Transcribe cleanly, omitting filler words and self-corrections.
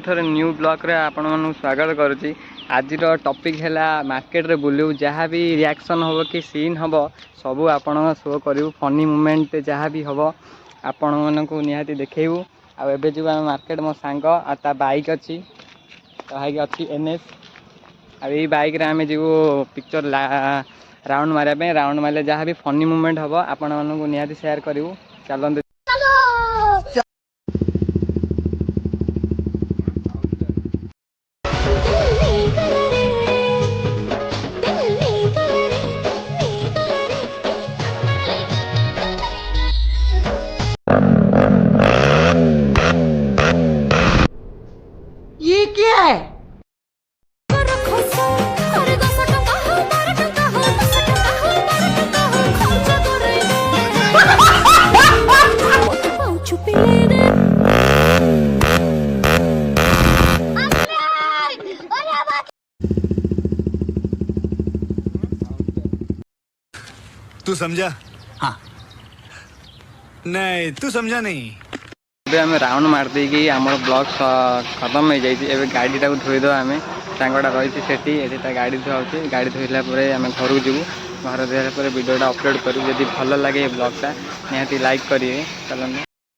थोड़े new blog रे आपण मानू स्वागत करुच्ची। आज टॉपिक है मार्केट रे बुलू जहाँ भी रिएक्शन हम कि सीन हम सबू आपण शो करूँ फनी मोमेंट जहाँ भी हम आपण मानक निहाती देखू। आबे जो आम मार्केट मो सांग आ बाइक अच्छी बाइक अच्छी एनएस आई बाइक रे आम जो पिक्चर राउंड मारे राउंड मारे जहाँ भी फनी मोमेंट हम आपण मानक निहाती शेयर करूँ। चलते ये क्या है? तू समझा? हाँ नहीं तू समझा नहीं। आम राउंड मारदे कि आम ब्लॉग खत्म हो जाए गाड़ी टाक धोईदेव आम सांगटा रही से गाड़ी धोचे गाड़ी धोला आम घर को जीवु घर धोला वीडियोटा अपलोड करूँ। जदि भल लगे ब्लॉगटा निहाती लाइक करेंगे। चलो।